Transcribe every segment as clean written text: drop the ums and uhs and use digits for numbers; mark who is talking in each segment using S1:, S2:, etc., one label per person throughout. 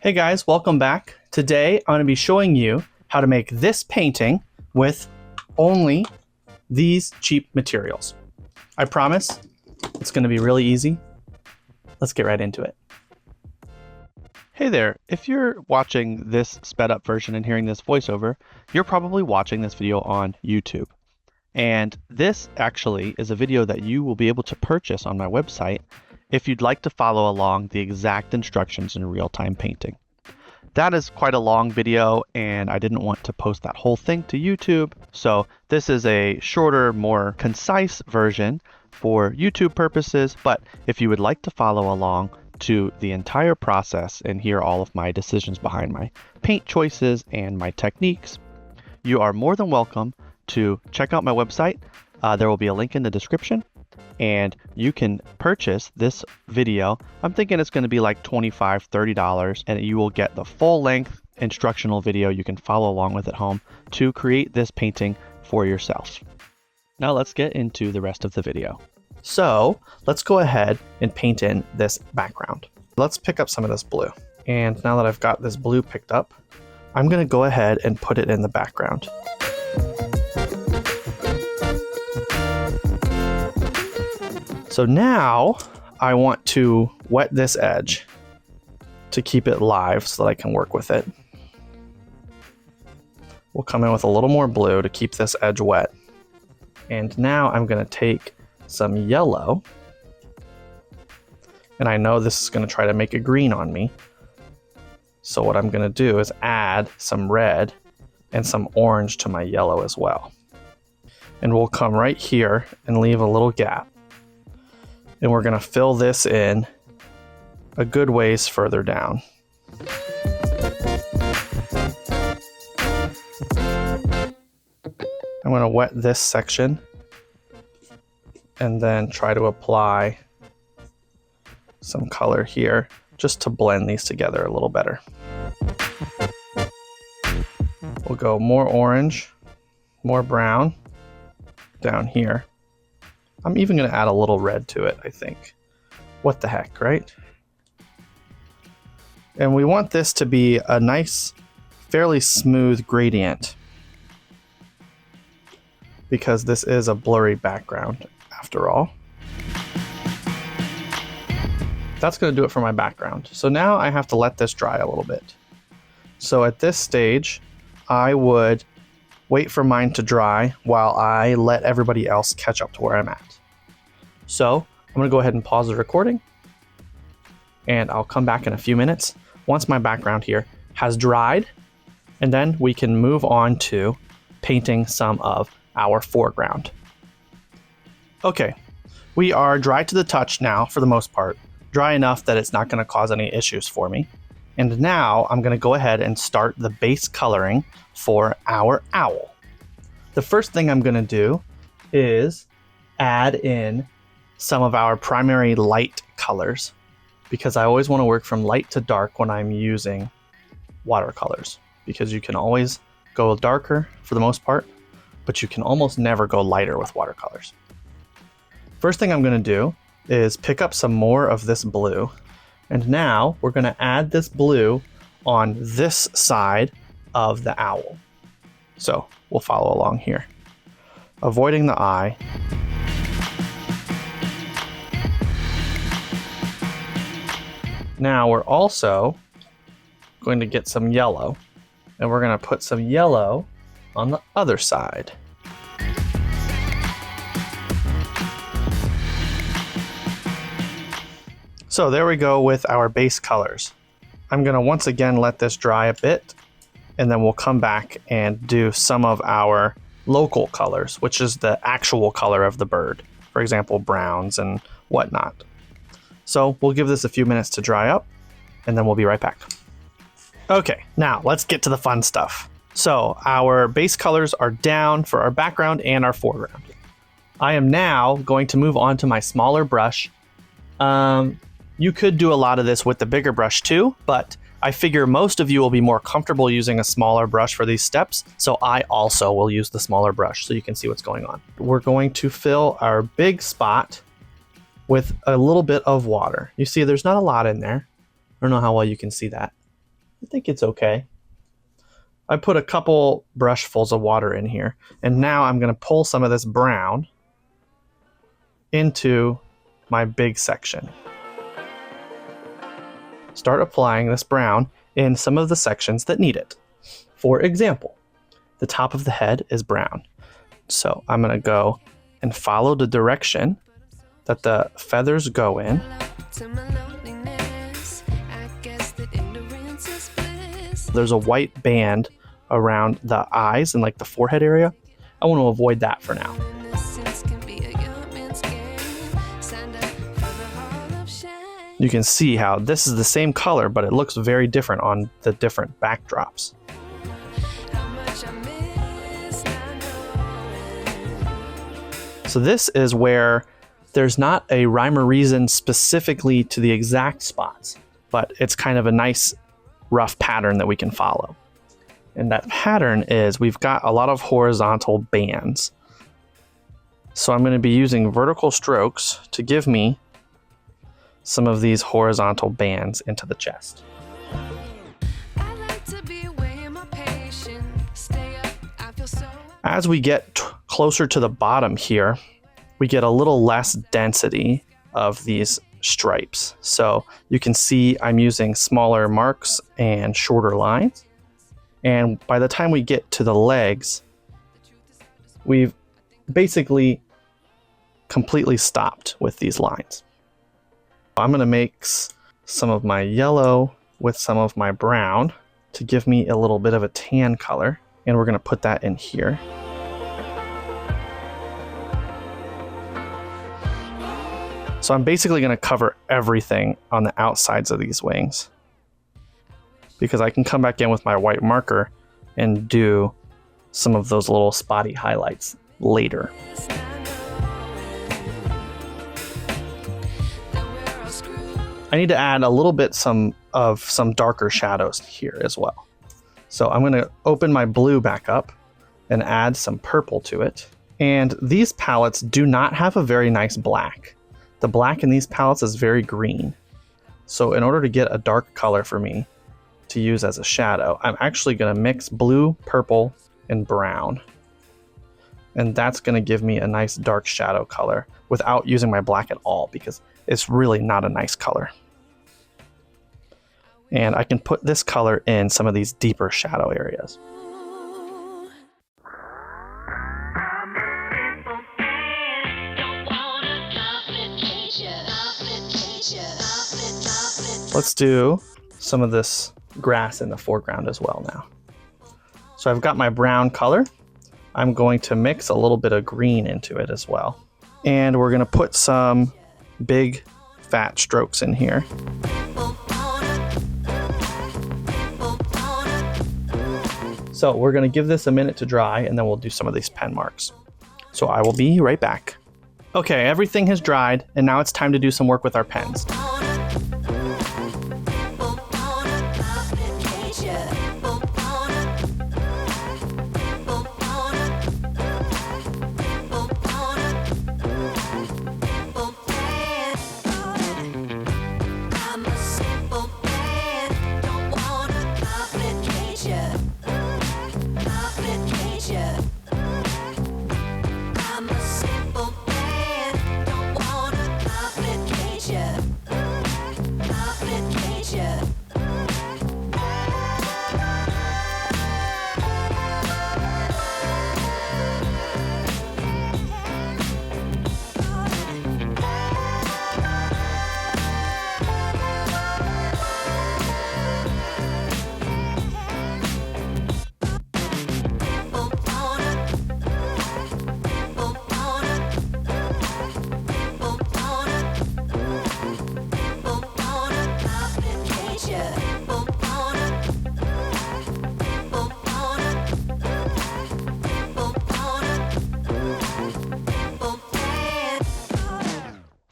S1: Hey guys, welcome back. Today I'm going to be showing you how to make this painting with only these cheap materials. I promise it's going to be really easy. Let's get right into it. Hey there, if you're watching this sped up version and hearing this voiceover, you're probably watching this video on YouTube. And this actually is a video that you will be able to purchase on my website if you'd like to follow along the exact instructions in real-time painting. That is quite a long video, and I didn't want to post that whole thing to YouTube, so this is a shorter, more concise version for YouTube purposes, but if you would like to follow along to the entire process and hear all of my decisions behind my paint choices and my techniques, you are more than welcome to check out my website. There will be a link in the description, and you can purchase this video. I'm thinking it's going to be like $25, $30, and you will get the full length instructional video you can follow along with at home to create this painting for yourself. Now let's get into the rest of the video. So let's go ahead and paint in this background. Let's pick up some of this blue. And now that I've got this blue picked up, I'm going to go ahead and put it in the background. So now I want to wet this edge to keep it live so that I can work with it. We'll come in with a little more blue to keep this edge wet. And now I'm going to take some yellow, and I know this is going to try to make a green on me. So what I'm going to do is add some red and some orange to my yellow as well. And we'll come right here and leave a little gap. And we're going to fill this in a good ways further down. I'm going to wet this section and then try to apply some color here just to blend these together a little better. We'll go more orange, more brown down here. I'm even going to add a little red to it, I think. What the heck, right? And we want this to be a nice, fairly smooth gradient, because this is a blurry background after all. That's going to do it for my background. So now I have to let this dry a little bit. So at this stage, I would wait for mine to dry while I let everybody else catch up to where I'm at. So I'm going to go ahead and pause the recording, and I'll come back in a few minutes once my background here has dried, and then we can move on to painting some of our foreground. Okay, we are dry to the touch now for the most part, dry enough that it's not going to cause any issues for me. And now I'm going to go ahead and start the base coloring for our owl. The first thing I'm going to do is add in some of our primary light colors, because I always want to work from light to dark when I'm using watercolors, because you can always go darker for the most part, but you can almost never go lighter with watercolors. First thing I'm going to do is pick up some more of this blue, and now we're going to add this blue on this side of the owl. So we'll follow along here, avoiding the eye. Now we're also going to get some yellow, and we're going to put some yellow on the other side. So there we go with our base colors. I'm going to once again let this dry a bit, and then we'll come back and do some of our local colors, which is the actual color of the bird. For example, browns and whatnot. So we'll give this a few minutes to dry up, and then we'll be right back. Okay, now let's get to the fun stuff. So our base colors are down for our background and our foreground. I am now going to move on to my smaller brush. You could do a lot of this with the bigger brush too, but I figure most of you will be more comfortable using a smaller brush for these steps, so I also will use the smaller brush so you can see what's going on. We're going to fill our big spot with a little bit of water. You see there's not a lot in there. I don't know how well you can see that. I think it's okay. I put a couple brushfuls of water in here, and now I'm going to pull some of this brown into my big section. Start applying this brown in some of the sections that need it. For example, the top of the head is brown. So I'm going to go and follow the direction that the feathers go in. There's a white band around the eyes and like the forehead area. I want to avoid that for now. You can see how this is the same color, but it looks very different on the different backdrops. So this is where there's not a rhyme or reason specifically to the exact spots, but it's kind of a nice rough pattern that we can follow. And that pattern is we've got a lot of horizontal bands. So I'm going to be using vertical strokes to give me some of these horizontal bands into the chest. As we get closer to the bottom here, we get a little less density of these stripes. So you can see I'm using smaller marks and shorter lines. And by the time we get to the legs, we've basically completely stopped with these lines. I'm going to mix some of my yellow with some of my brown to give me a little bit of a tan color. And we're going to put that in here. So I'm basically going to cover everything on the outsides of these wings, because I can come back in with my white marker and do some of those little spotty highlights later. I need to add a little bit of some darker shadows here as well. So I'm going to open my blue back up and add some purple to it. And these palettes do not have a very nice black. The black in these palettes is very green. So in order to get a dark color for me to use as a shadow, I'm actually going to mix blue, purple, and brown. And that's going to give me a nice dark shadow color without using my black at all, because it's really not a nice color. And I can put this color in some of these deeper shadow areas. Let's do some of this grass in the foreground as well now. So I've got my brown color. I'm going to mix a little bit of green into it as well. And we're going to put some big fat strokes in here. So we're going to give this a minute to dry, and then we'll do some of these pen marks. So I will be right back. Okay, everything has dried, and now it's time to do some work with our pens.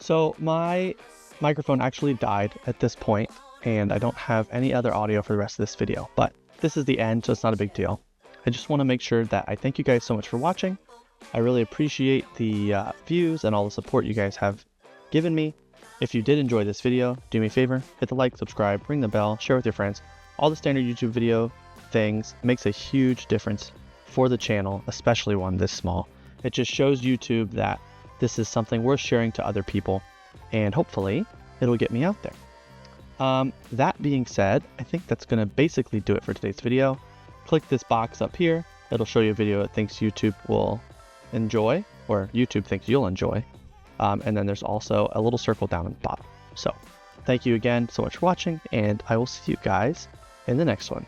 S1: So my microphone actually died at this point, and I don't have any other audio for the rest of this video, but this is the end, so it's not a big deal. I just want to make sure that I thank you guys so much for watching. I really appreciate the views and all the support you guys have given me. If you did enjoy this video, do me a favor, hit the like, subscribe, ring the bell, share with your friends. all the standard YouTube video things. It makes a huge difference for the channel, especially one this small. It just shows YouTube that this is something worth sharing to other people, and hopefully it'll get me out there. That being said, I think that's going to basically do it for today's video. Click this box up here. It'll show you a video it thinks YouTube will enjoy, or YouTube thinks you'll enjoy. And then there's also a little circle down at the bottom. So thank you again so much for watching, and I will see you guys in the next one.